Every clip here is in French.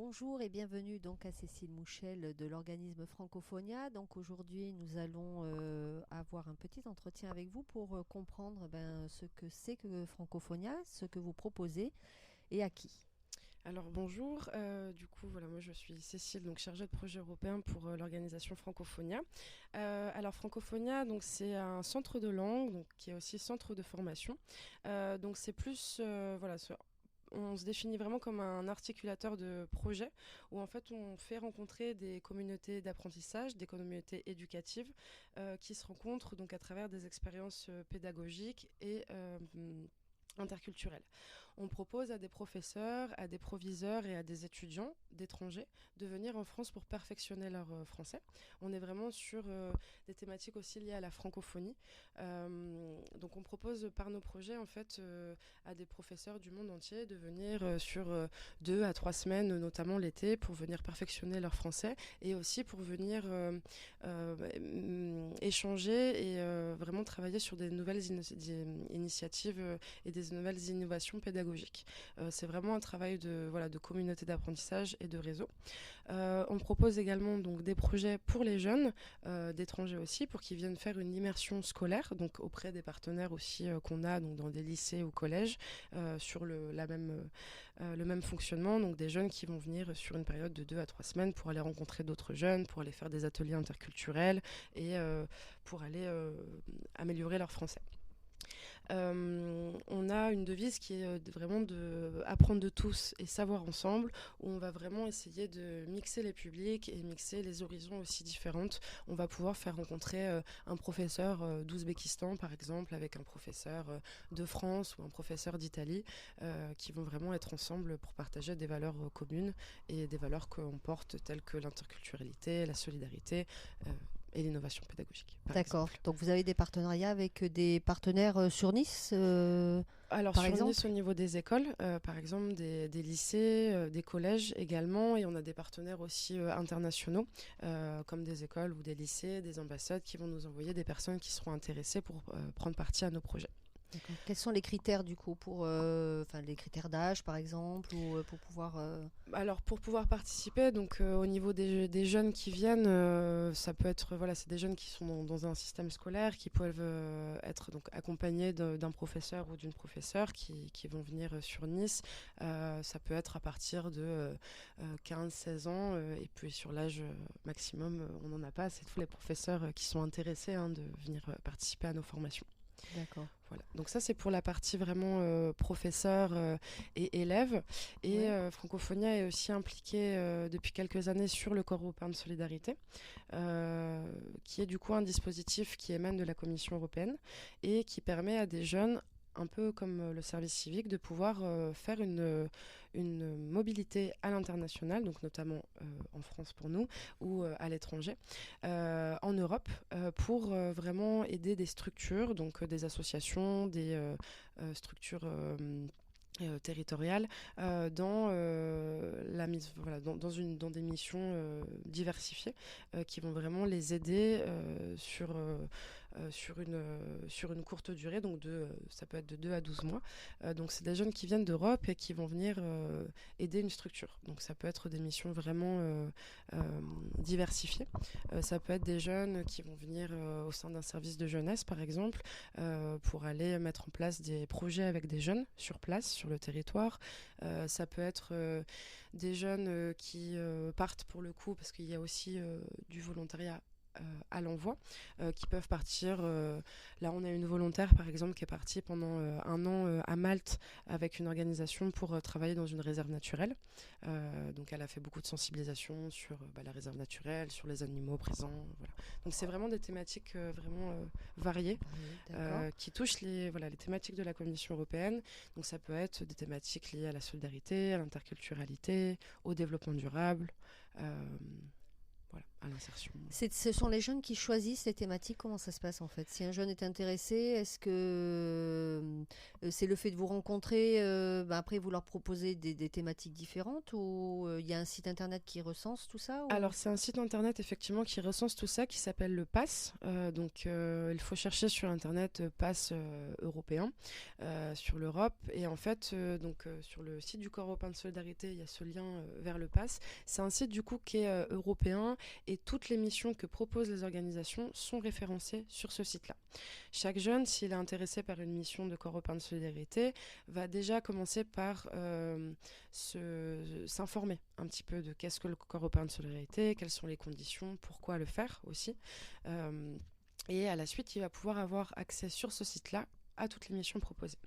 Bonjour et bienvenue donc à Cécile Mouchel de l'organisme Francophonia. Donc aujourd'hui, nous allons avoir un petit entretien avec vous pour comprendre ce que c'est que Francophonia, ce que vous proposez et à qui. Alors bonjour, moi je suis Cécile, donc chargée de projet européen pour l'organisation Francophonia. Alors Francophonia, donc c'est un centre de langue, donc qui est aussi centre de formation. Donc c'est plus, on se définit vraiment comme un articulateur de projets où en fait on fait rencontrer des communautés d'apprentissage, des communautés éducatives qui se rencontrent donc à travers des expériences pédagogiques et interculturelles. On propose à des professeurs, à des proviseurs et à des étudiants d'étrangers de venir en France pour perfectionner leur français. On est vraiment sur des thématiques aussi liées à la francophonie. Donc on propose par nos projets en fait à des professeurs du monde entier de venir sur 2 à 3 semaines, notamment l'été, pour venir perfectionner leur français et aussi pour venir échanger et vraiment travailler sur des nouvelles initiatives et des nouvelles innovations pédagogiques. C'est vraiment un travail de communauté d'apprentissage et de réseau. On propose également donc, des projets pour les jeunes, d'étrangers aussi, pour qu'ils viennent faire une immersion scolaire, donc auprès des partenaires aussi qu'on a donc, dans des lycées ou collèges, sur le même fonctionnement. Donc des jeunes qui vont venir sur une période de 2 à 3 semaines pour aller rencontrer d'autres jeunes, pour aller faire des ateliers interculturels et pour aller améliorer leur français. On a une devise qui est vraiment de apprendre de tous et savoir ensemble, où on va vraiment essayer de mixer les publics et mixer les horizons aussi différentes. On va pouvoir faire rencontrer un professeur d'Ouzbékistan, par exemple, avec un professeur de France ou un professeur d'Italie, qui vont vraiment être ensemble pour partager des valeurs communes et des valeurs qu'on porte, telles que l'interculturalité, la solidarité, et l'innovation pédagogique, par D'accord. exemple. Donc vous avez des partenariats avec des partenaires sur Nice, Alors par sur Nice, exemple. au niveau des écoles, par exemple des lycées, des collèges également, et on a des partenaires aussi internationaux, comme des écoles ou des lycées, des ambassades qui vont nous envoyer des personnes qui seront intéressées pour prendre partie à nos projets. D'accord. Quels sont les critères du coup pour, les critères d'âge par exemple ou pour pouvoir. Alors pour pouvoir participer, donc au niveau des jeunes qui viennent, ça peut être c'est des jeunes qui sont dans un système scolaire, qui peuvent être donc accompagnés d'un professeur ou d'une professeure qui vont venir sur Nice. Ça peut être à partir de 15-16 ans et puis sur l'âge maximum, on n'en a pas. C'est tous les professeurs qui sont intéressés de venir participer à nos formations. D'accord. Voilà. Donc ça c'est pour la partie vraiment professeur et élève. Et Ouais. Francophonia est aussi impliquée depuis quelques années sur le Corps européen de solidarité, qui est du coup un dispositif qui émane de la Commission européenne et qui permet à des jeunes, un peu comme le service civique, de pouvoir faire une mobilité à l'international, donc notamment en France pour nous, ou à l'étranger, en Europe, pour vraiment aider des structures, donc des associations, des structures territoriales, dans la mise dans des missions diversifiées qui vont vraiment les aider sur une courte durée, donc ça peut être de 2 à 12 mois. Donc c'est des jeunes qui viennent d'Europe et qui vont venir aider une structure. Donc ça peut être des missions vraiment diversifiées. Ça peut être des jeunes qui vont venir au sein d'un service de jeunesse, par exemple, pour aller mettre en place des projets avec des jeunes sur place, sur le territoire. Ça peut être des jeunes qui partent pour le coup, parce qu'il y a aussi du volontariat à l'envoi, qui peuvent partir. Là, on a une volontaire, par exemple, qui est partie pendant 1 an à Malte avec une organisation pour travailler dans une réserve naturelle. Donc, elle a fait beaucoup de sensibilisation sur la réserve naturelle, sur les animaux présents. Voilà. Donc, c'est vraiment des thématiques vraiment variées Oui, d'accord. qui touchent les thématiques de la Commission européenne. Donc, ça peut être des thématiques liées à la solidarité, à l'interculturalité, au développement durable. Euh, voilà. à l'insertion. Ce sont les jeunes qui choisissent les thématiques. Comment ça se passe en fait? Si un jeune est intéressé, est-ce que c'est le fait de vous rencontrer, après vous leur proposez des thématiques différentes ou il y a un site internet qui recense tout ça ou... Alors c'est un site internet effectivement qui recense tout ça, qui s'appelle le PASS. Il faut chercher sur internet PASS européen sur l'Europe. Et en fait, sur le site du Corps européen de solidarité, il y a ce lien vers le PASS. C'est un site du coup qui est européen et toutes les missions que proposent les organisations sont référencées sur ce site-là. Chaque jeune, s'il est intéressé par une mission de Corps européen de solidarité, va déjà commencer par s'informer un petit peu de qu'est-ce que le Corps européen de solidarité, quelles sont les conditions, pourquoi le faire aussi. Et à la suite, il va pouvoir avoir accès sur ce site-là à toutes les missions proposées.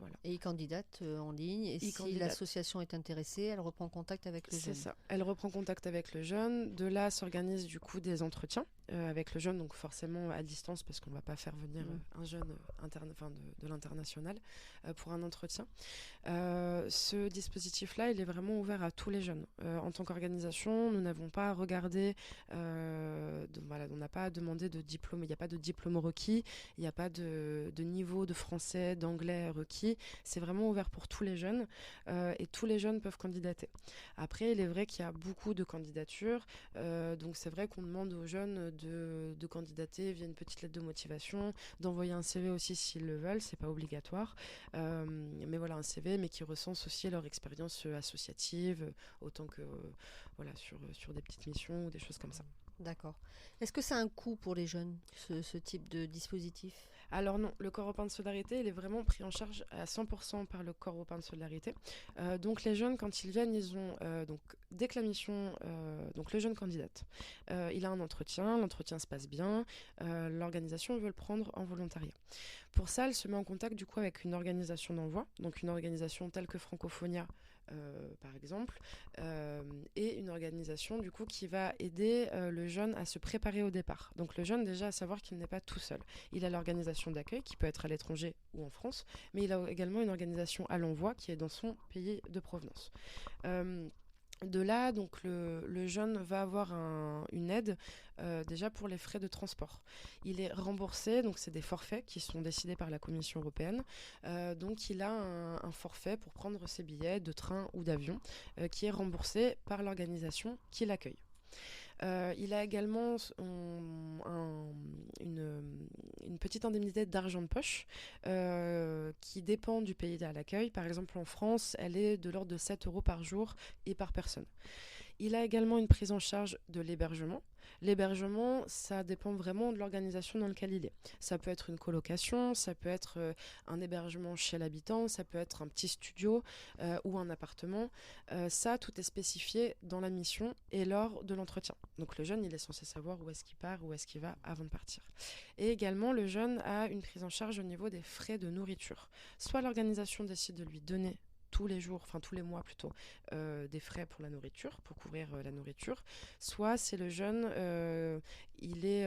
Voilà. Et il candidate en ligne. Et si l'association est intéressée, elle reprend contact avec le jeune. C'est ça. Elle reprend contact avec le jeune. De là, s'organise du coup des entretiens avec le jeune, donc forcément à distance parce qu'on ne va pas faire venir un jeune de l'international pour un entretien. Ce dispositif-là, il est vraiment ouvert à tous les jeunes. En tant qu'organisation, nous n'avons pas regardé, on n'a pas demandé de diplôme. Il n'y a pas de diplôme requis. Il n'y a pas de niveau de français, d'anglais requis. C'est vraiment ouvert pour tous les jeunes et tous les jeunes peuvent candidater. Après, il est vrai qu'il y a beaucoup de candidatures, donc c'est vrai qu'on demande aux jeunes de candidater via une petite lettre de motivation, d'envoyer un CV aussi s'ils le veulent, c'est pas obligatoire, mais voilà, un CV mais qui recense aussi leur expérience associative, autant que sur des petites missions ou des choses comme ça. D'accord. Est-ce que ça a un coût pour les jeunes, ce type de dispositif ? Alors non, le Corps européen de solidarité, il est vraiment pris en charge à 100% par le Corps européen de solidarité. Donc les jeunes, quand ils viennent, ils ont dès que la mission, donc le jeune candidate, il a un entretien, l'entretien se passe bien, l'organisation veut le prendre en volontariat. Pour ça, elle se met en contact du coup avec une organisation d'envoi, donc une organisation telle que Francophonia, par exemple, et une organisation du coup qui va aider le jeune à se préparer au départ. Donc le jeune déjà à savoir qu'il n'est pas tout seul. Il a l'organisation d'accueil qui peut être à l'étranger ou en France, mais il a également une organisation à l'envoi qui est dans son pays de provenance. De là, donc le jeune va avoir une aide déjà pour les frais de transport. Il est remboursé, donc c'est des forfaits qui sont décidés par la Commission européenne. Donc il a un forfait pour prendre ses billets de train ou d'avion qui est remboursé par l'organisation qui l'accueille. Il a également une petite indemnité d'argent de poche qui dépend du pays à l'accueil. Par exemple, en France, elle est de l'ordre de 7 € par jour et par personne. Il a également une prise en charge de l'hébergement. L'hébergement, ça dépend vraiment de l'organisation dans laquelle il est. Ça peut être une colocation, ça peut être un hébergement chez l'habitant, ça peut être un petit studio ou un appartement. Ça, tout est spécifié dans la mission et lors de l'entretien. Donc le jeune, il est censé savoir où est-ce qu'il part, où est-ce qu'il va avant de partir. Et également, le jeune a une prise en charge au niveau des frais de nourriture. Soit l'organisation décide de lui donner tous les mois plutôt, des frais pour la nourriture, pour couvrir la nourriture. Soit c'est le jeune, il est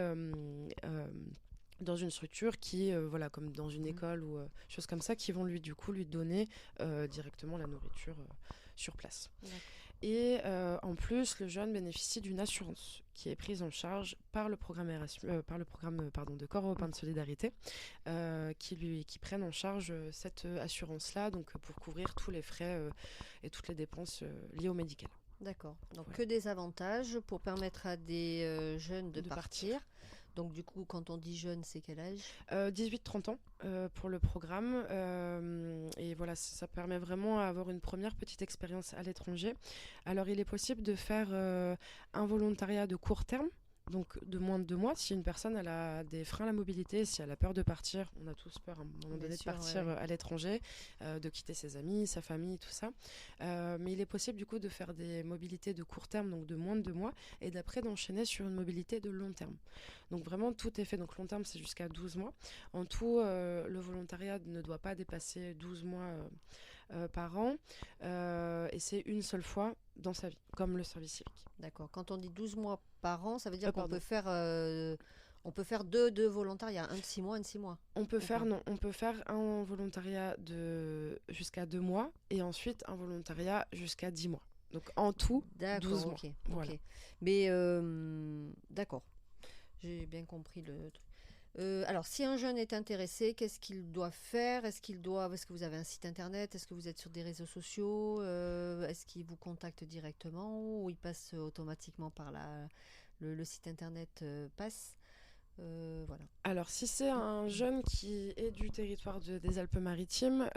dans une structure qui, comme dans une école ou choses comme ça, qui vont lui donner directement la nourriture sur place. D'accord. Et en plus, le jeune bénéficie d'une assurance qui est prise en charge par le programme de Corps européen de solidarité, qui prennent en charge cette assurance-là, donc pour couvrir tous les frais et toutes les dépenses liées au médical. D'accord. Donc que des avantages pour permettre à des jeunes de partir. Donc du coup, quand on dit jeune, c'est quel âge ? 18-30 ans pour le programme. Et voilà, ça permet vraiment d'avoir une première petite expérience à l'étranger. Alors, il est possible de faire un volontariat de court terme, donc de moins de 2 mois. Si une personne elle a des freins à la mobilité, si elle a peur de partir, on a tous peur à un moment donné de partir à l'étranger, de quitter ses amis, sa famille, tout ça. Mais il est possible du coup de faire des mobilités de court terme, donc de moins de 2 mois, et d'après d'enchaîner sur une mobilité de long terme. Donc vraiment tout est fait, donc long terme c'est jusqu'à 12 mois. En tout, le volontariat ne doit pas dépasser 12 mois par an, et c'est une seule fois dans sa vie, comme le service civique. D'accord. Quand on dit 12 mois par an, ça veut dire qu'on peut faire... On peut faire deux volontariats, un de 6 mois, un de 6 mois. On peut faire un volontariat jusqu'à 2 mois et ensuite un volontariat jusqu'à 10 mois. Donc en tout, 12 D'accord, mois. ok. Voilà. Ok. Mais d'accord, j'ai bien compris le truc. Alors, si un jeune est intéressé, qu'est-ce qu'il doit faire? Est-ce que vous avez un site internet? Est-ce que vous êtes sur des réseaux sociaux? Est-ce qu'il vous contacte directement ou il passe automatiquement par le site internet passe? Voilà. Alors, si c'est un jeune qui est du territoire des Alpes-Maritimes,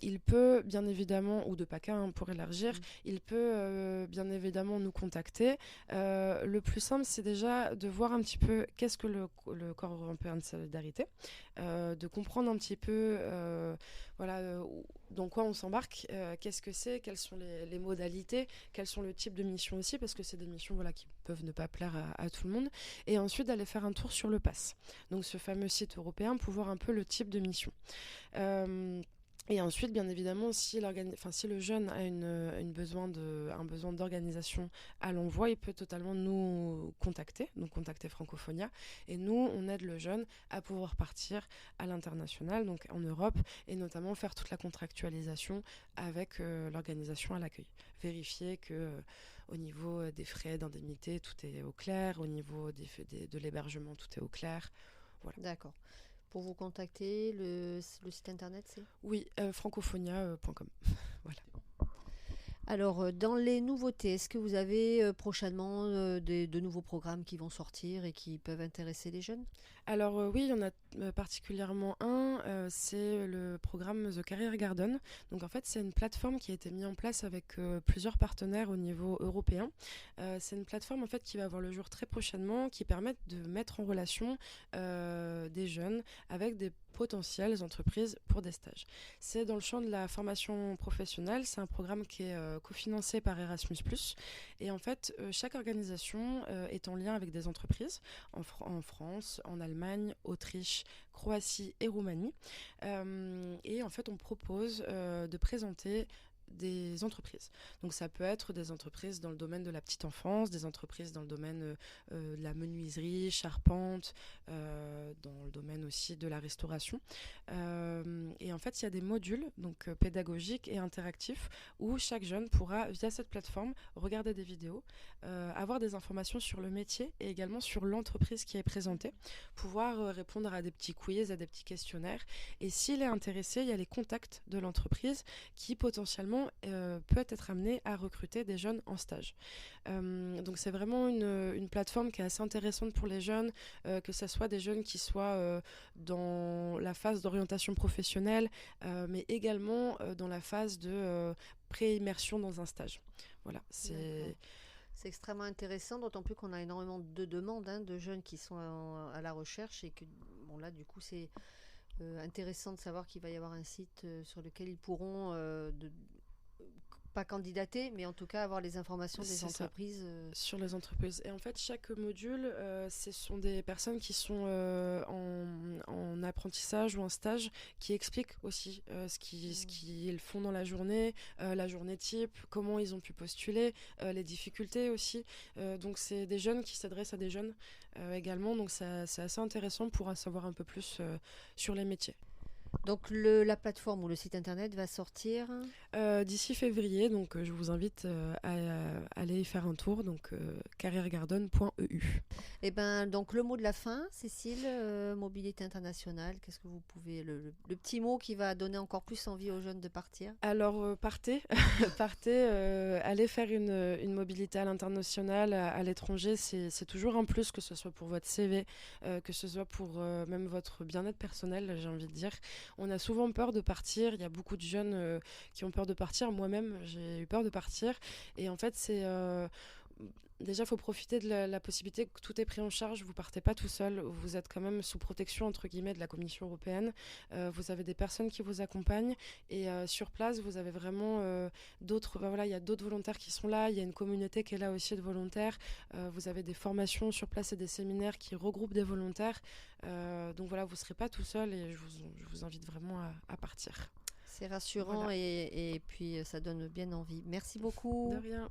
il peut bien évidemment, ou de PACA pour élargir, il peut bien évidemment nous contacter. Le plus simple, c'est déjà de voir un petit peu qu'est-ce que le Corps européen de solidarité, de comprendre un petit peu voilà, dans quoi on s'embarque, qu'est-ce que c'est, quelles sont les modalités, quels sont le type de missions aussi, parce que c'est des missions voilà, qui peuvent ne pas plaire à tout le monde. Et ensuite, d'aller faire un tour sur le PASS. Donc ce fameux site européen pour voir un peu le type de mission. Et ensuite, bien évidemment, si le jeune a un besoin d'organisation à l'envoi, il peut totalement nous contacter Francophonia. Et nous, on aide le jeune à pouvoir partir à l'international, donc en Europe, et notamment faire toute la contractualisation avec l'organisation à l'accueil. Vérifier que au niveau des frais d'indemnité, tout est au clair. Au niveau de l'hébergement, tout est au clair. Voilà. D'accord. Pour vous contacter, le site internet, c'est? Oui, francophonia.com. Voilà. Alors, dans les nouveautés, est-ce que vous avez prochainement de nouveaux programmes qui vont sortir et qui peuvent intéresser les jeunes? Alors oui, il y en a particulièrement un, c'est le programme The Career Garden. Donc en fait, c'est une plateforme qui a été mise en place avec plusieurs partenaires au niveau européen. C'est une plateforme en fait qui va avoir le jour très prochainement, qui permet de mettre en relation des jeunes avec des potentielles entreprises pour des stages. C'est dans le champ de la formation professionnelle, c'est un programme qui est cofinancé par Erasmus+. Et en fait, chaque organisation est en lien avec des entreprises en France, en Allemagne, Autriche, Croatie et Roumanie. Et en fait, on propose de présenter des entreprises. Donc ça peut être des entreprises dans le domaine de la petite enfance, des entreprises dans le domaine de la menuiserie, charpente, dans le domaine aussi de la restauration. Et en fait, il y a des modules donc pédagogiques et interactifs où chaque jeune pourra, via cette plateforme, regarder des vidéos, avoir des informations sur le métier et également sur l'entreprise qui est présentée, pouvoir répondre à des petits quiz, à des petits questionnaires. Et s'il est intéressé, il y a les contacts de l'entreprise qui potentiellement peut être amené à recruter des jeunes en stage. Donc c'est vraiment une plateforme qui est assez intéressante pour les jeunes, que ce soit des jeunes qui soient dans la phase d'orientation professionnelle, mais également dans la phase de pré-immersion dans un stage. Voilà, c'est extrêmement intéressant, d'autant plus qu'on a énormément de demandes de jeunes qui sont à la recherche et que bon là du coup c'est intéressant de savoir qu'il va y avoir un site sur lequel ils pourront pas candidater, mais en tout cas avoir les informations des entreprises. Sur les entreprises. Et en fait, chaque module, ce sont des personnes qui sont en apprentissage ou en stage, qui expliquent aussi ce qu'ils font dans la journée type, comment ils ont pu postuler, les difficultés aussi. Donc c'est des jeunes qui s'adressent à des jeunes également, donc c'est assez intéressant pour en savoir un peu plus sur les métiers. Donc la plateforme ou le site internet va sortir d'ici février, donc je vous invite à aller y faire un tour, donc careergarden.eu. Et ben donc le mot de la fin, Cécile, mobilité internationale, qu'est-ce que vous pouvez le petit mot qui va donner encore plus envie aux jeunes de partir? Alors partez, allez faire une mobilité à l'international, à l'étranger, c'est toujours un plus, que ce soit pour votre CV, que ce soit pour même votre bien-être personnel, j'ai envie de dire. On a souvent peur de partir, il y a beaucoup de jeunes qui ont peur de partir, moi-même j'ai eu peur de partir, et en fait c'est... Déjà, il faut profiter de la possibilité que tout est pris en charge. Vous partez pas tout seul. Vous êtes quand même sous protection, entre guillemets, de la Commission européenne. Vous avez des personnes qui vous accompagnent. Et sur place, vous avez vraiment d'autres... voilà, il y a d'autres volontaires qui sont là. Il y a une communauté qui est là aussi de volontaires. Vous avez des formations sur place et des séminaires qui regroupent des volontaires. Donc voilà, vous ne serez pas tout seul. Et je vous invite vraiment à partir. C'est rassurant, voilà. Et puis ça donne bien envie. Merci beaucoup. De rien.